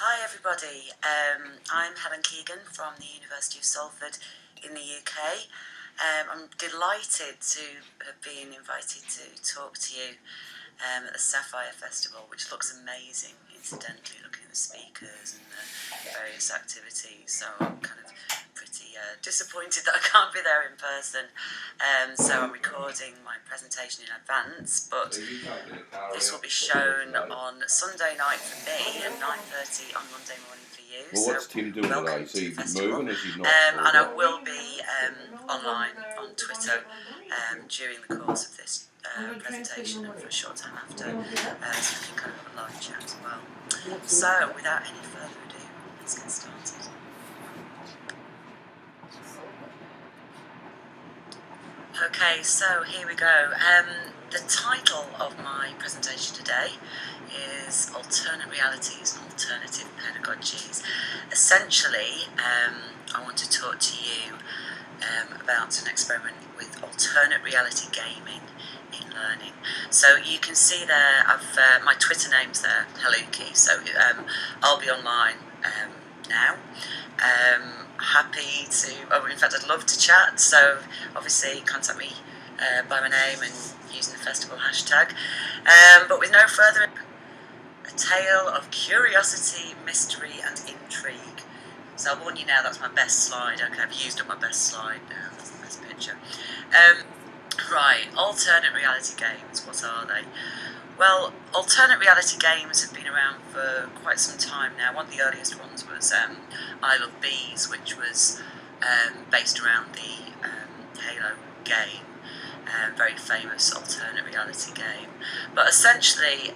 Hi everybody, I'm Helen Keegan from the University of Salford in the UK. I'm delighted to have been invited to talk to you at the Sapphire Festival, which looks amazing, incidentally, looking at the speakers and the various activities. So I'm kind of pretty disappointed that I can't be there in person. So I'm recording my presentation in advance, but this will be shown on Sunday night for me and 9:30 on Monday morning for you. Well, what's Tim doing today? Is he moving? Is he not? And I will be online on Twitter during the course of this presentation and for a short time after, so we can kind of have a live chat as well. So, without any further ado, let's get started. Okay, so here we go. The title of my presentation today is Alternate Realities and Alternative Pedagogies. Essentially, I want to talk to you about an experiment with alternate reality gaming in learning. So you can see there, my Twitter name's there, Haluki, so I'll be online now. Happy to, in fact I'd love to chat, so obviously contact me by my name and using the festival hashtag. But with no further ado, a tale of curiosity, mystery and intrigue. So I'll warn you now, that's my best slide. Okay, I've used up my best slide now, that's the best picture. Right, alternate reality games, what are they? Well, alternate reality games have been around for quite some time now. One of the earliest ones was I Love Bees, which was based around the Halo game, very famous alternate reality game. But essentially,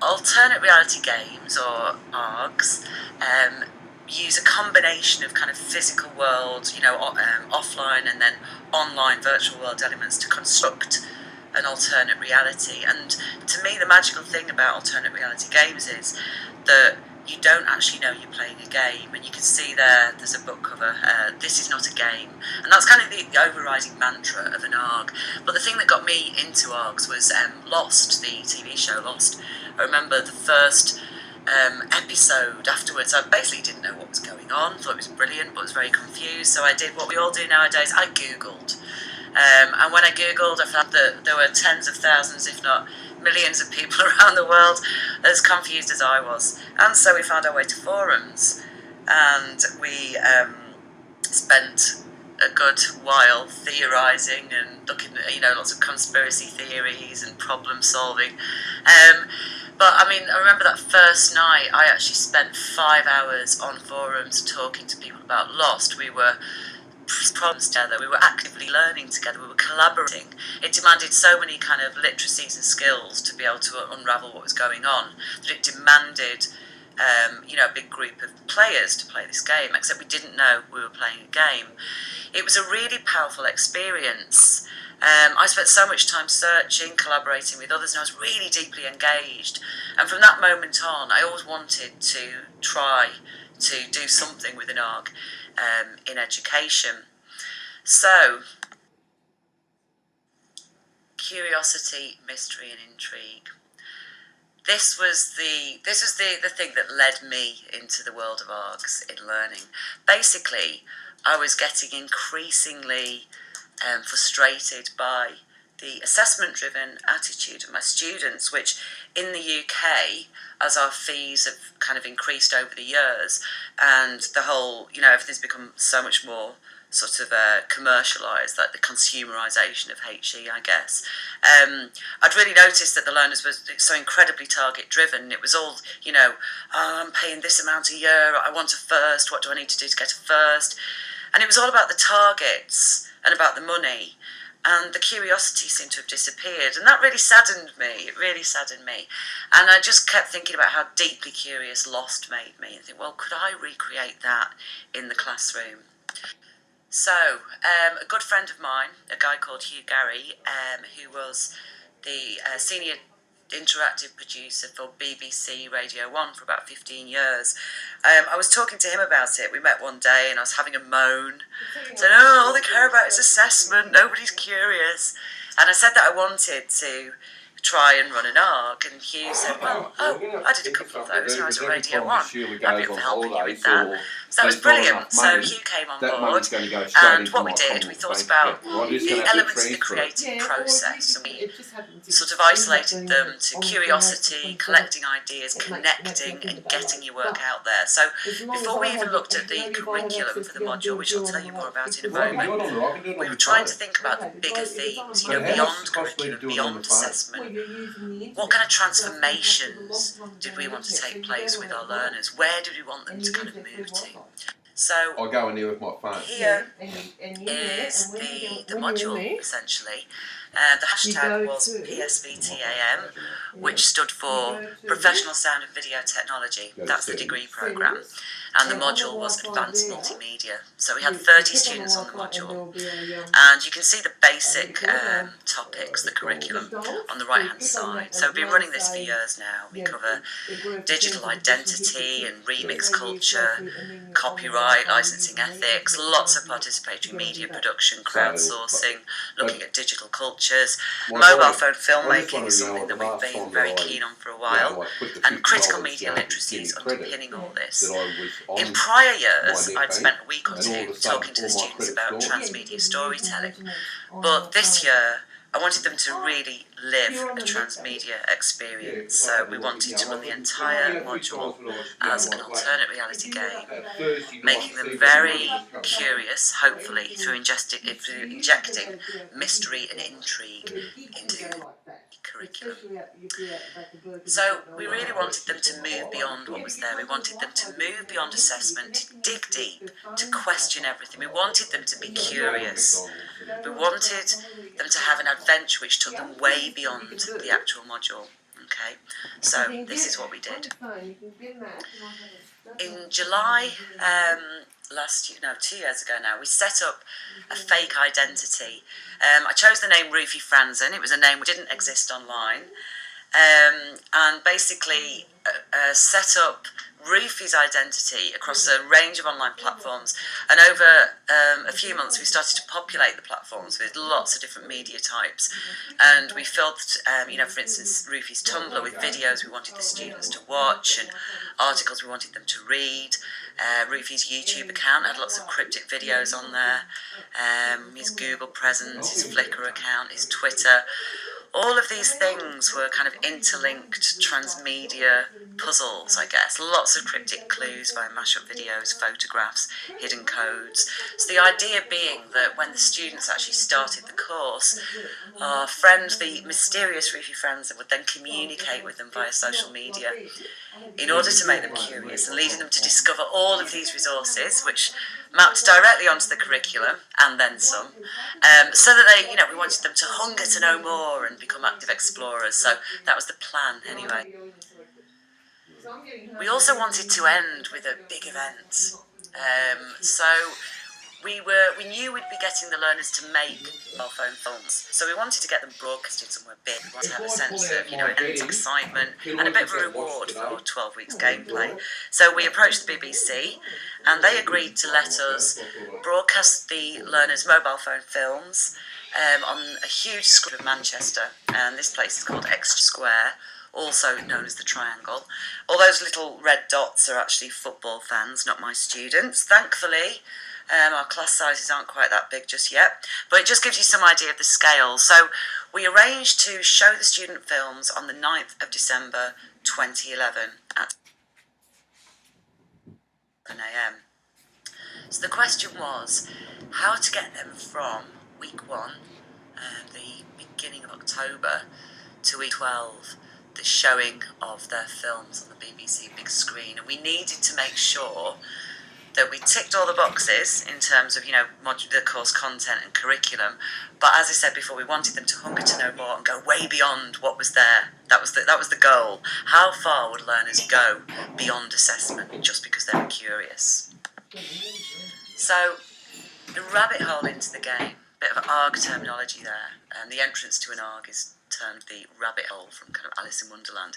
alternate reality games, or ARGs, use a combination of kind of physical world, offline and then online virtual world elements to construct an alternate reality. And to me, the magical thing about alternate reality games is that you don't actually know you're playing a game, and you can see there's a book cover, this is not a game, and that's kind of the overriding mantra of an ARG. But the thing that got me into ARGs was Lost, the TV show Lost. I remember the first episode afterwards, I basically didn't know what was going on, thought it was brilliant but was very confused, so I did what we all do nowadays, I googled. And when I googled, I found that there were tens of thousands, if not millions of people around the world as confused as I was. And so we found our way to forums, and we spent a good while theorising and looking at, lots of conspiracy theories and problem solving. But I mean, I remember that first night, I actually spent 5 hours on forums talking to people about Lost. We were problems together, we were actively learning together, we were collaborating. It demanded so many kind of literacies and skills to be able to unravel what was going on, that it demanded a big group of players to play this game, except we didn't know we were playing a game. It was a really powerful experience. I spent so much time searching, collaborating with others, and I was really deeply engaged. And from that moment on, I always wanted to try to do something with an ARG in education. So, curiosity, mystery and intrigue. This was the thing that led me into the world of ARGs in learning. Basically, I was getting increasingly frustrated by the assessment-driven attitude of my students, which in the UK, as our fees have kind of increased over the years, and the whole, everything's become so much more sort of commercialised, like the consumerisation of HE, I guess. I'd really noticed that the learners were so incredibly target-driven. It was all, I'm paying this amount a year, I want a first, what do I need to do to get a first? And it was all about the targets and about the money. And the curiosity seemed to have disappeared, and that really saddened me. It really saddened me, and I just kept thinking about how deeply curious Lost made me. And think, well, could I recreate that in the classroom? So, a good friend of mine, a guy called Hugh Gary, who was the senior interactive producer for BBC Radio 1 for about 15 years. I was talking to him about it. We met one day and I was having a moan. Said, all they care about is assessment, nobody's curious. And I said that I wanted to try and run an ARC, and Hugh said, well, I did a couple of those when I was at Radio 1. I'd be up for helping you with that. So that was brilliant. So Hugh came on board, and what we did, we thought about the elements of the creative process, and we sort of isolated them to curiosity, collecting ideas, connecting and getting your work out there. So before we even looked at the curriculum for the module, which I'll tell you more about in a moment, we were trying to think about the bigger themes, beyond curriculum, beyond assessment. What kind of transformations did we want to take place with our learners? Where did we want them to kind of move to? So I go in here with my phone. Here is the module, essentially. The hashtag was PSVTAM, which stood for Professional Sound and Video Technology. That's the degree programme. And the module was Advanced Multimedia. So we had 30 students on the module. And you can see the basic topics, the curriculum, on the right-hand side. So we've been running this for years now. We cover digital identity and remix culture, copyright, licensing ethics, lots of participatory media production, crowdsourcing, looking at digital cultures. Mobile phone filmmaking is something that we've been very keen on for a while. And critical media literacy is underpinning all this. In prior years, I'd spent a week or two talking to the students about transmedia storytelling, but this year I wanted them to really live a transmedia experience. So we wanted to run the entire module as an alternate reality game, making them very curious, hopefully, through injecting mystery and intrigue into the curriculum. So we really wanted them to move beyond what was there. We wanted them to move beyond assessment, to dig deep, to question everything. We wanted them to be curious. We wanted them to have an adventure which took them way beyond the actual module. Okay, so this is what we did. In July last year, 2 years ago now, we set up a fake identity. I chose the name Ruthie Franzen. It was a name which didn't exist online. And basically set up Ruthie's identity across a range of online platforms, and over a few months we started to populate the platforms with lots of different media types, and we filled, for instance, Ruthie's Tumblr with videos we wanted the students to watch and articles we wanted them to read. Ruthie's YouTube account had lots of cryptic videos on there, his Google presence, his Flickr account, his Twitter. All of these things were kind of interlinked transmedia puzzles, I guess. Lots of cryptic clues via mashup videos, photographs, hidden codes. So the idea being that when the students actually started the course, our friend, the mysterious Ruthie Franzen, would then communicate with them via social media in order to make them curious and leading them to discover all of these resources, which mapped directly onto the curriculum and then some, so that they, we wanted them to hunger to know more and become active explorers. So that was the plan anyway. We also wanted to end with a big event. So we knew we'd be getting the learners to make mobile phone films. So we wanted to get them broadcasted somewhere big. We wanted to have a sense of, intense excitement and a bit of a reward for 12 weeks gameplay. So we approached the BBC, and they agreed to let us broadcast the learners' mobile phone films on a huge screen of Manchester. And this place is called Exeter Square, also known as the Triangle. All those little red dots are actually football fans, not my students. Thankfully, our class sizes aren't quite that big just yet, but it just gives you some idea of the scale. So we arranged to show the student films on the 9th of December 2011 at 7 a.m. So the question was how to get them from week 1, the beginning of October, to week 12, the showing of their films on the BBC big screen. And we needed to make sure that we ticked all the boxes in terms of, the course content and curriculum. But as I said before, we wanted them to hunger to know more and go way beyond what was there. That was the goal. How far would learners go beyond assessment just because they were curious? So the rabbit hole into the game, bit of ARG terminology there. And the entrance to an ARG is termed the rabbit hole from kind of Alice in Wonderland.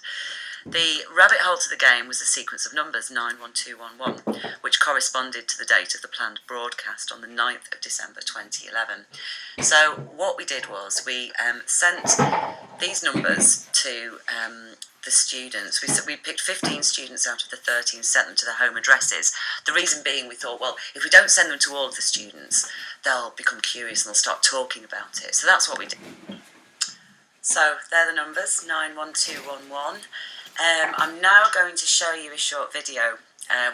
The rabbit hole to the game was a sequence of numbers 91211, which corresponded to the date of the planned broadcast on the 9th of December 2011. So what we did was we sent these numbers to the students. We picked 15 students out of the 13, sent them to their home addresses. The reason being, we thought, well, if we don't send them to all of the students, they'll become curious and they'll start talking about it. So that's what we did. So they're the numbers, 91211. I'm now going to show you a short video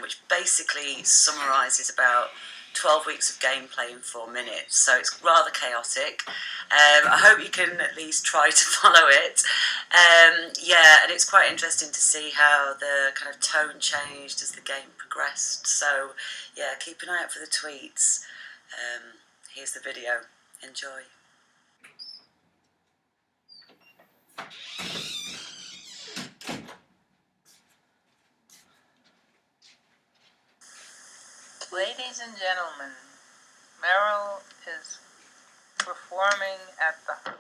which basically summarises about 12 weeks of gameplay in 4 minutes, so it's rather chaotic. I hope you can at least try to follow it. Yeah, and it's quite interesting to see how the kind of tone changed as the game progressed. So yeah, keep an eye out for the tweets. Here's the video. Enjoy. Ladies and gentlemen, Meryl is performing at the...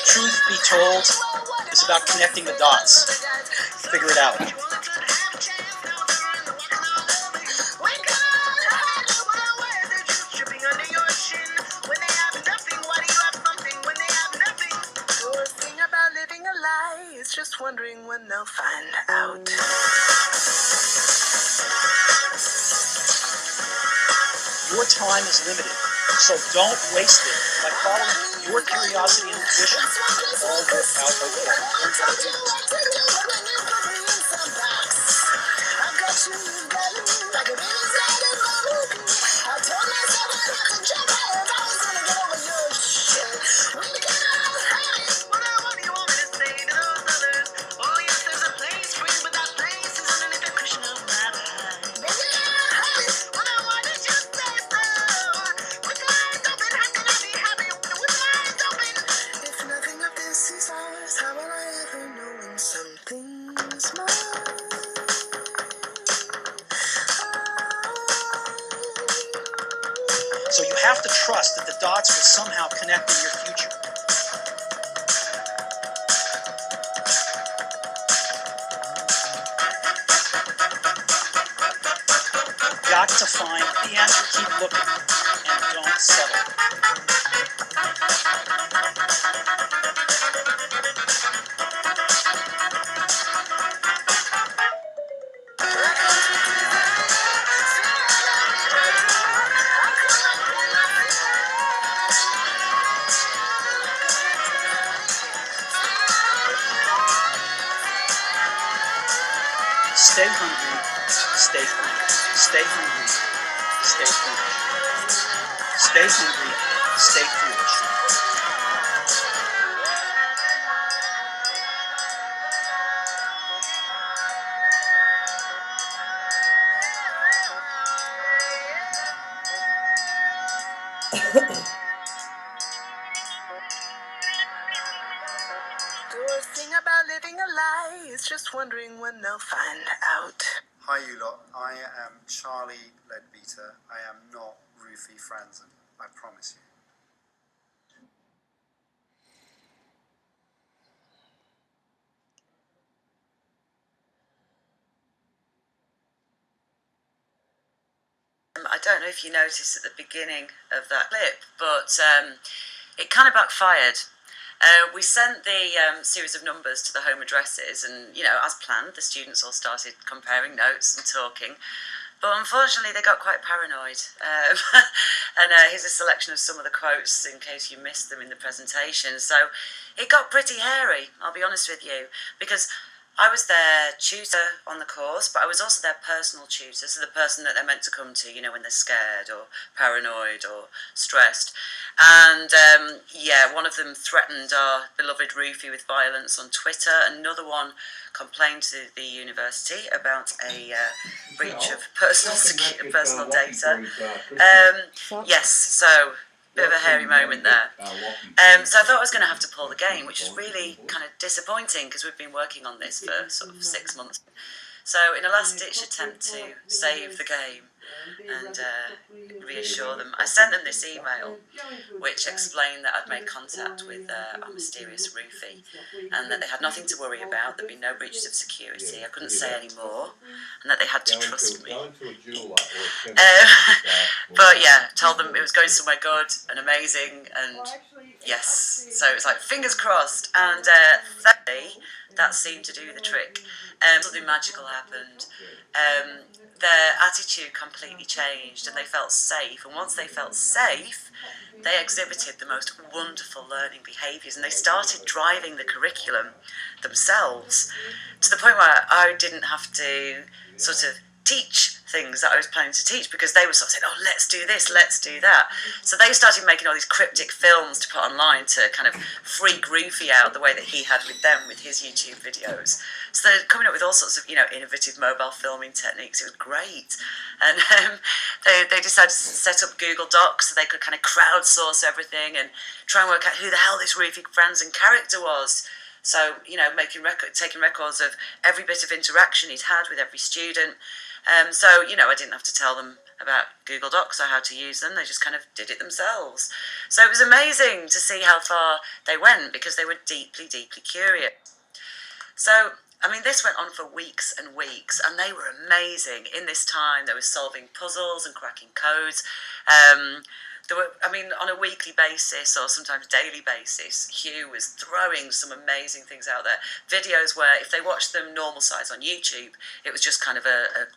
Truth be told, it's about connecting the dots. Figure it out. Just wondering when they'll find out. Your time is limited, so don't waste it by following your curiosity and intuition. All work out okay. So you have to trust that the dots will somehow connect in your future. Got to find the answer, keep looking, and don't settle. Stay hungry, stay foolish. Stay hungry, stay foolish. Stay hungry, stay foolish. Good thing about living a lie is just wondering when they'll find out. Hi you lot, I am Charlie Leadbeater. I am not Ruthie Franzen, I promise you. don't know if you noticed at the beginning of that clip, but it kind of backfired. We sent the series of numbers to the home addresses, and, as planned, the students all started comparing notes and talking. But unfortunately, they got quite paranoid. And here's a selection of some of the quotes in case you missed them in the presentation. So it got pretty hairy, I'll be honest with you, because I was their tutor on the course, but I was also their personal tutor, so the person that they're meant to come to, when they're scared or paranoid or stressed. And one of them threatened our beloved Rufy with violence on Twitter. Another one complained to the university about a breach of personal data. Yes, so bit of a hairy moment there. So I thought I was going to have to pull the game, which was really kind of disappointing because we've been working on this for sort of 6 months. So in a last-ditch attempt to save the game and reassure them, I sent them this email which explained that I'd made contact with our mysterious Rufy and that they had nothing to worry about, there'd be no breaches of security, I couldn't say any more, and that they had to trust me. But yeah, told them it was going somewhere good and amazing, and yes, so it was like fingers crossed, and thirdly, that seemed to do the trick. Something magical happened. Their attitude completely changed and they felt safe, and once they felt safe, they exhibited the most wonderful learning behaviours, and they started driving the curriculum themselves to the point where I didn't have to sort of teach things that I was planning to teach, because they were sort of saying, oh, let's do this, let's do that. So they started making all these cryptic films to put online to kind of freak Rufy out the way that he had with them with his YouTube videos. So they're coming up with all sorts of, innovative mobile filming techniques. It was great. And they decided to set up Google Docs so they could kind of crowdsource everything and try and work out who the hell this Rufy Franzen character was. So, taking records of every bit of interaction he'd had with every student. So, I didn't have to tell them about Google Docs or how to use them. They just kind of did it themselves. So it was amazing to see how far they went because they were deeply, deeply curious. So, this went on for weeks and weeks, and they were amazing. In this time, they were solving puzzles and cracking codes. There were, on a weekly basis or sometimes daily basis, Hugh was throwing some amazing things out there. Videos where if they watched them normal size on YouTube, it was just kind of a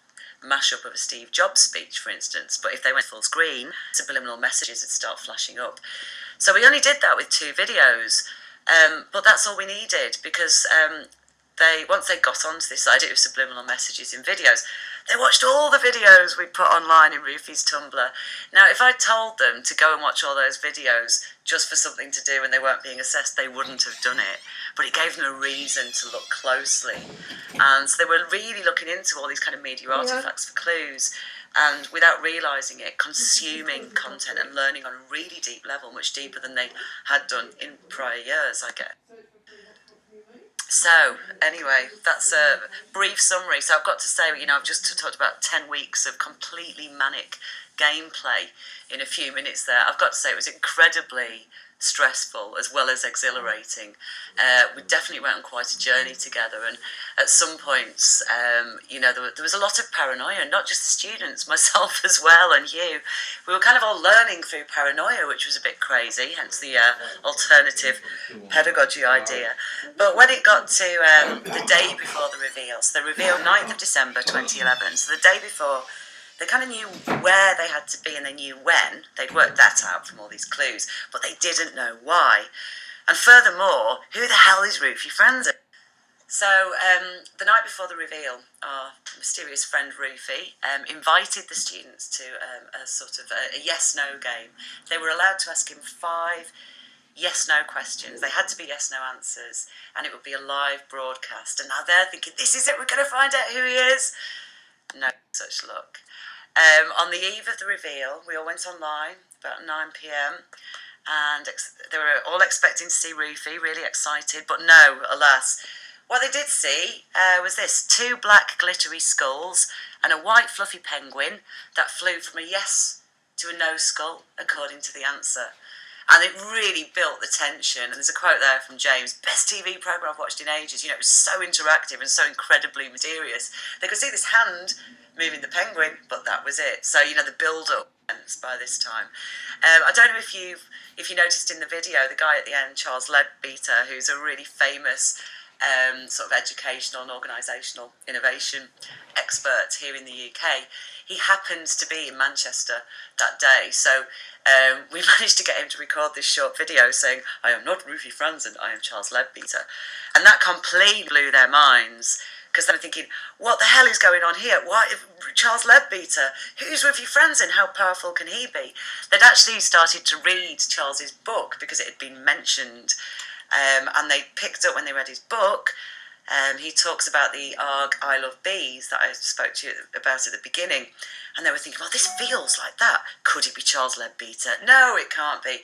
mashup of a Steve Jobs speech, for instance. But if they went full screen, subliminal messages would start flashing up. So we only did that with 2 videos, but that's all we needed, because once they got onto this idea of subliminal messages in videos, they watched all the videos we put online in Rufy's Tumblr. Now, if I told them to go and watch all those videos just for something to do when they weren't being assessed, they wouldn't have done it. But it gave them a reason to look closely. And so they were really looking into all these kind of media artifacts for clues, and without realising it, consuming content and learning on a really deep level, much deeper than they had done in prior years, I guess. So, anyway, that's a brief summary. So I've got to say, I've just talked about 10 weeks of completely manic gameplay in a few minutes there. I've got to say it was incredibly stressful as well as exhilarating. We definitely went on quite a journey together, and at some points, there was a lot of paranoia, not just the students, myself as well, and you. We were kind of all learning through paranoia, which was a bit crazy, hence the alternative pedagogy idea. But when it got to the day before the reveal, so the reveal 9th of December 2011, so the day before, they kind of knew where they had to be and they knew when. They'd worked that out from all these clues, but they didn't know why. And furthermore, who the hell is Rufy Franzen? So the night before the reveal, our mysterious friend Rufy invited the students to a sort of a yes-no game. They were allowed to ask him 5 yes-no questions. They had to be yes-no answers, and it would be a live broadcast. And now they're thinking, this is it, we're going to find out who he is. No such luck. On the eve of the reveal, we all went online about 9 p.m, and they were all expecting to see Rufy, really excited, but no, alas. What they did see was this: 2 black glittery skulls and a white fluffy penguin that flew from a yes to a no skull, according to the answer. And it really built the tension. And there's a quote there from James, best TV programme I've watched in ages. You know, it was so interactive and so incredibly mysterious. They could see this hand moving the penguin, but that was it. So, you know, the build-up by this time. I don't know if you noticed in the video, the guy at the end, Charles Leadbeater, who's a really famous sort of educational and organisational innovation expert here in the UK, he happened to be in Manchester that day. So we managed to get him to record this short video saying, I am not Ruthie Franzen, I am Charles Leadbeater. And that completely blew their minds, because they were thinking, what the hell is going on here? Why, Charles Leadbeater? Who's Ruthie Franzen? How powerful can he be? They'd actually started to read Charles's book because it had been mentioned, and they picked up when they read his book. He talks about the ARG I Love Bees that I spoke to you about at the beginning, and they were thinking, well, this feels like that. Could it be Charles Leadbeater? No, it can't be.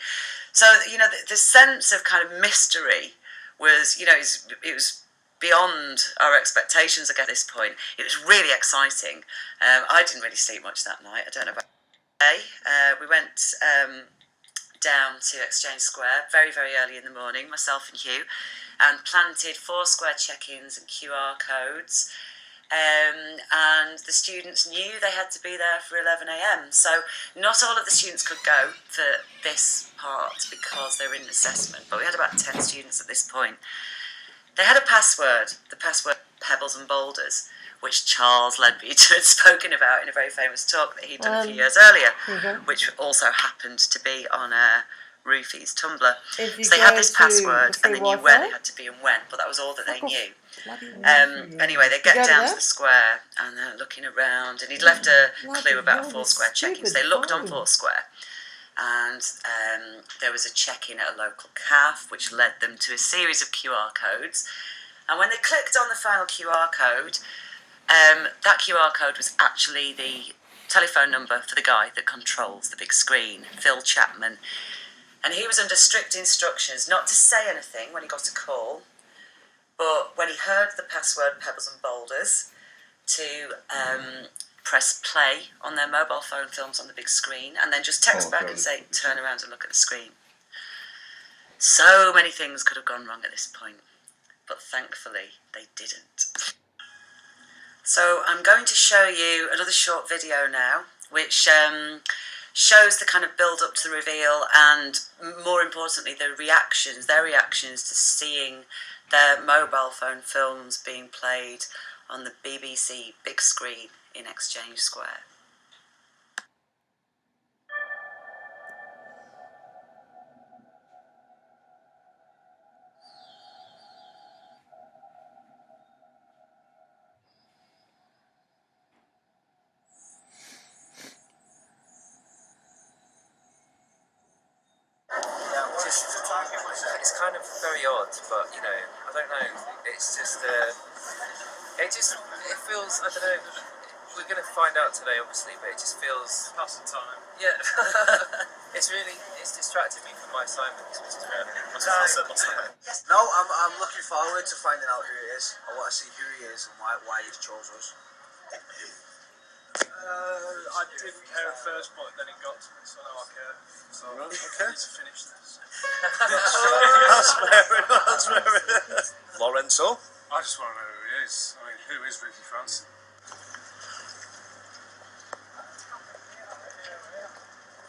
So, you know, the sense of kind of mystery was, you know, it was beyond our expectations at this point. It was really exciting. I didn't really sleep much that night. I don't know about today. We went down to Exchange Square very, very early in the morning, myself and Hugh, and planted 4 square check-ins and QR codes. And the students knew they had to be there for 11 a.m. So not all of the students could go for this part because they were in assessment, but we had about 10 students at this point. They had a password, the password Pebbles and Boulders, which Charles Leadbeater had spoken about in a very famous talk that he'd done a few years earlier, which also happened to be on Ruthie's Tumblr. So they had this password and they knew where they had to be and when, but that was all that they knew. Anyway, they get down to the square and they're looking around, and he'd left a clue about 4 square check-ins. They looked on 4 square, and there was a check-in at a local cafe which led them to a series of QR codes. And when they clicked on the final QR code, that QR code was actually the telephone number for the guy that controls the big screen, Phil Chapman. And he was under strict instructions not to say anything when he got a call, but when he heard the password Pebbles and Boulders, to press play on their mobile phone films on the big screen, and then just text back and say, turn around and look at the screen. So many things could have gone wrong at this point, but thankfully they didn't. So I'm going to show you another short video now, which shows the kind of build up to the reveal, and more importantly, their reactions to seeing their mobile phone films being played on the BBC big screen in Exchange Square. It's kind of very odd, but you know, I don't know. It's just, it feels, I don't know. We're going to find out today, obviously, but it just feels Passing time. yeah. it's distracted me from my assignments, which is very. No, I'm looking forward to finding out who it is. I want to see who he is and why he's chose us. I didn't care at first, but then it got to me, so now I care. So I need to finish this. That's fair enough. Lorenzo? I just want to know who he is. I mean, who is Ruthie Franzen?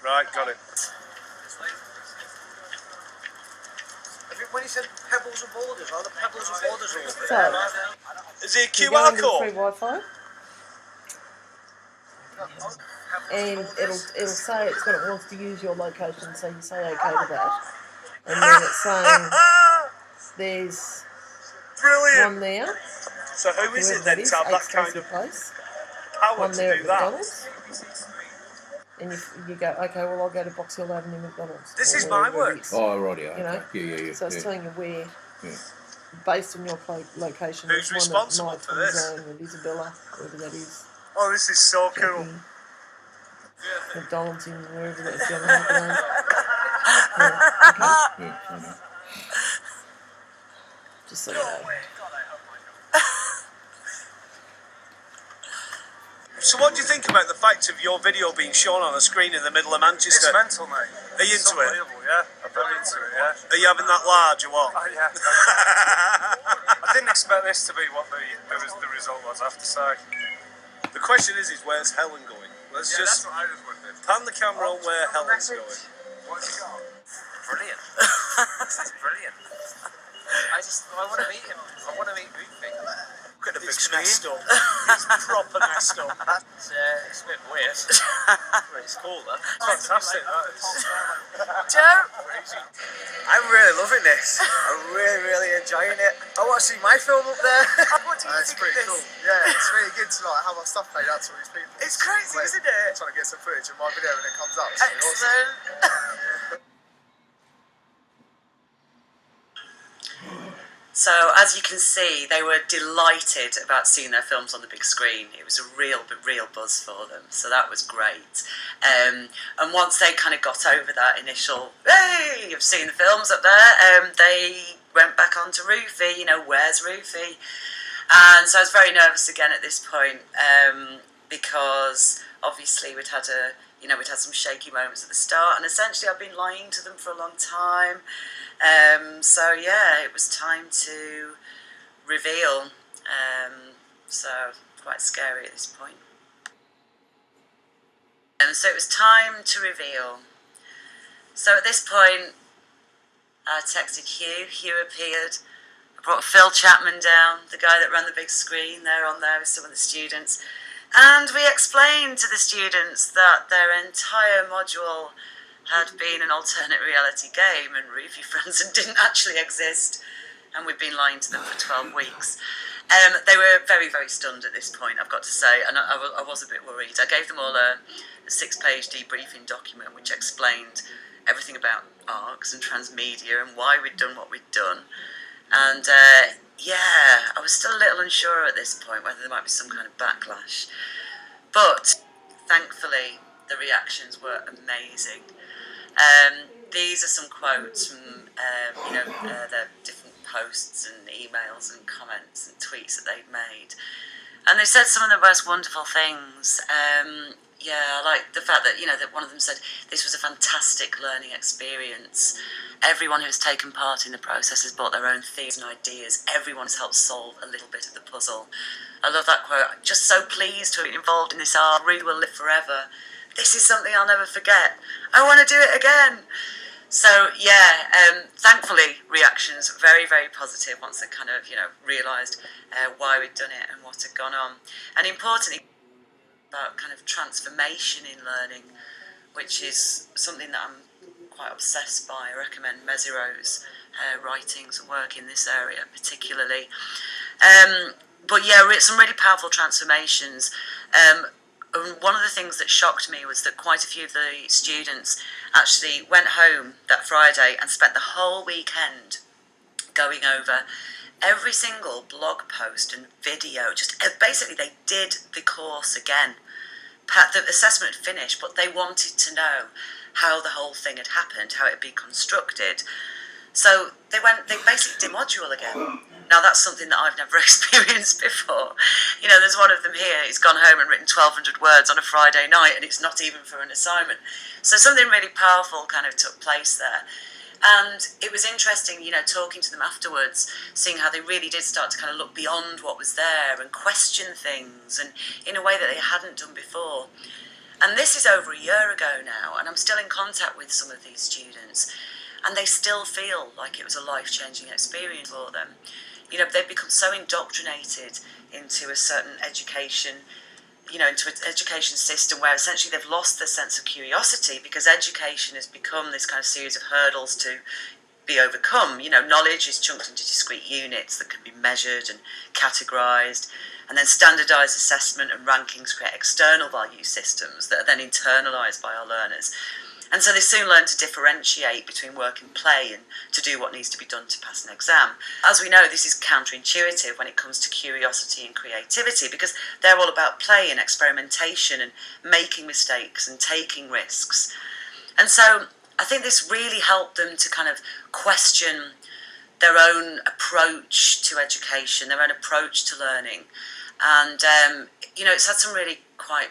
Right, got it. When he said Pebbles and Boulders, are the Pebbles and Boulders all So, Is it a you go QR into the free code? Wi-Fi, and it'll say it's what it wants to use your location, so you say okay to that, and then it's saying there's Brilliant. one there, So who is whoever it then that is, to have that 8 kind Stacey of Place, power one to there do at that? McDonald's, and you go, okay, well I'll go to Box Hill Avenue McDonald's. This or is my wherever it work. is, Oh, right, yeah. You know? Okay. Yeah. So it's telling you where, Yeah. based on your location, Who's there's one at responsible Night for on this? Zone and Isabella, wherever that is. Oh, this is so cool. Jackie, McDonald's in wherever that is the other one. Yeah, okay. Yeah, I know. Just so you know. So what do you think about the fact of your video being shown on a screen in the middle of Manchester? It's mental, mate. Are you It's into it? unbelievable, yeah. I'm very into it, yeah. Are you having that large or what? Oh, yeah. I didn't expect this to be what the result was, I have to say. The question is where's Helen going? Let's That's just what I just wondered. pan the camera on where Helen's going. What's he got? Brilliant. It's brilliant. I want to meet him. I want to meet Goofy. Look at the big He's screen. messed up. He's proper messed up. It's a bit weird. It's cool though. It's fantastic, that is. Joe? I'm really loving this. I'm really enjoying it. I want to see my film up there. What do you It's think pretty of cool. this? Yeah, it's really good to like have our stuff played out to all these people. It's crazy, isn't it? Trying to get some footage of my video when it comes up. It's really awesome. Excellent. So, as you can see, they were delighted about seeing their films on the big screen. It was a real buzz for them, so that was great. And once they kind of got over that initial, hey, you've seen the films up there, they went back on to Rufy, where's Rufy? And so I was very nervous again at this point, because obviously we'd had some shaky moments at the start, and essentially I've been lying to them for a long time. So yeah, it was time to reveal. So quite scary at this point. So it was time to reveal. So at this point, I texted Hugh. Hugh appeared. I brought Phil Chapman down, the guy that ran the big screen. They're on there with some of the students. And we explained to the students that their entire module had been an alternate reality game and Rufy Franzen didn't actually exist, and we'd been lying to them for 12 weeks. They were very, very stunned at this point, I've got to say, and I was a bit worried. I gave them all a 6-page debriefing document which explained everything about ARCs and transmedia and why we'd done what we'd done. And yeah, I was still a little unsure at this point whether there might be some kind of backlash. But thankfully, the reactions were amazing. These are some quotes from their different posts and emails and comments and tweets that they'd made, and they said some of the most wonderful things. I like the fact that that one of them said this was a fantastic learning experience. Everyone who has taken part in the process has brought their own theories and ideas. Everyone has helped solve a little bit of the puzzle. I love that quote. I'm just so pleased to be involved in this art. Really will live forever. This is something I'll never forget. I want to do it again. So yeah, thankfully reactions very, very positive once they kind of realised why we'd done it and what had gone on, and importantly about kind of transformation in learning, which is something that I'm quite obsessed by. I recommend Mesiro's writings and work in this area particularly. But yeah, some really powerful transformations. One of the things that shocked me was that quite a few of the students actually went home that Friday and spent the whole weekend going over every single blog post and video. Just basically they did the course again. The assessment had finished, but they wanted to know how the whole thing had happened, how it had been constructed. So they basically did module again. Now that's something that I've never experienced before. There's one of them here, he's gone home and written 1,200 words on a Friday night, and it's not even for an assignment. So something really powerful kind of took place there. And it was interesting, talking to them afterwards, seeing how they really did start to kind of look beyond what was there and question things, and in a way that they hadn't done before. And this is over a year ago now, and I'm still in contact with some of these students, and they still feel like it was a life-changing experience for them. They've become so indoctrinated into a certain education, into an education system where essentially they've lost their sense of curiosity, because education has become this kind of series of hurdles to be overcome. Knowledge is chunked into discrete units that can be measured and categorised, and then standardised assessment and rankings create external value systems that are then internalised by our learners. And so they soon learn to differentiate between work and play and to do what needs to be done to pass an exam. As we know, this is counterintuitive when it comes to curiosity and creativity, because they're all about play and experimentation and making mistakes and taking risks. And so I think this really helped them to kind of question their own approach to education, their own approach to learning. And, it's had some really quite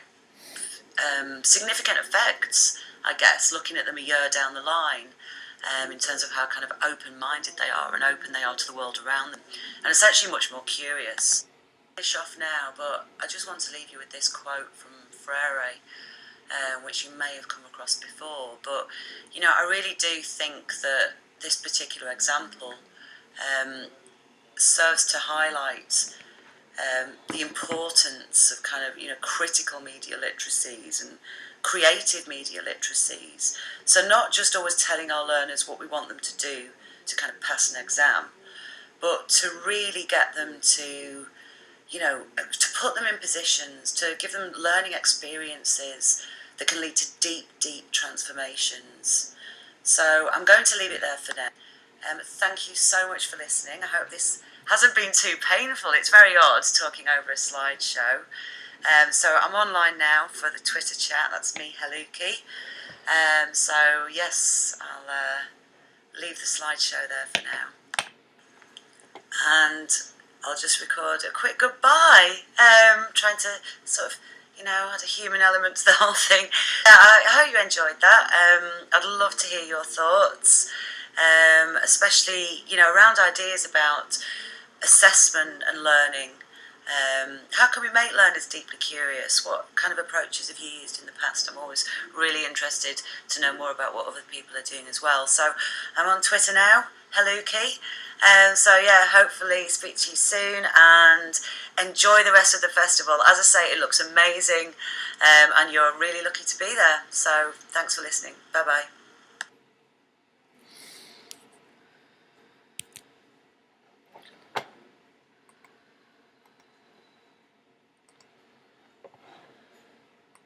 significant effects, I guess, looking at them a year down the line, in terms of how kind of open-minded they are and open they are to the world around them. And it's actually much more curious. I'll finish off now, but I just want to leave you with this quote from Freire, which you may have come across before. But, you know, I really do think that this particular example serves to highlight the importance of kind of, you know, critical media literacies and creative media literacies. So not just always telling our learners what we want them to do to kind of pass an exam, but to really get them to, you know, to put them in positions, to give them learning experiences that can lead to deep, deep transformations. So I'm going to leave it there for now. Thank you so much for listening. I hope this hasn't been too painful. It's very odd talking over a slideshow. So I'm online now for the Twitter chat. That's me, Haluki. So yes, I'll leave the slideshow there for now. And I'll just record a quick goodbye. Trying to sort of, you know, add a human element to the whole thing. I hope you enjoyed that. I'd love to hear your thoughts, especially, you know, around ideas about assessment and learning. How can we make learners deeply curious? What kind of approaches have you used in the past? I'm always really interested to know more about what other people are doing as well. So I'm on Twitter now, Haluki. So yeah, hopefully speak to you soon and enjoy the rest of the festival. As I say, it looks amazing, and you're really lucky to be there. So thanks for listening. Bye bye.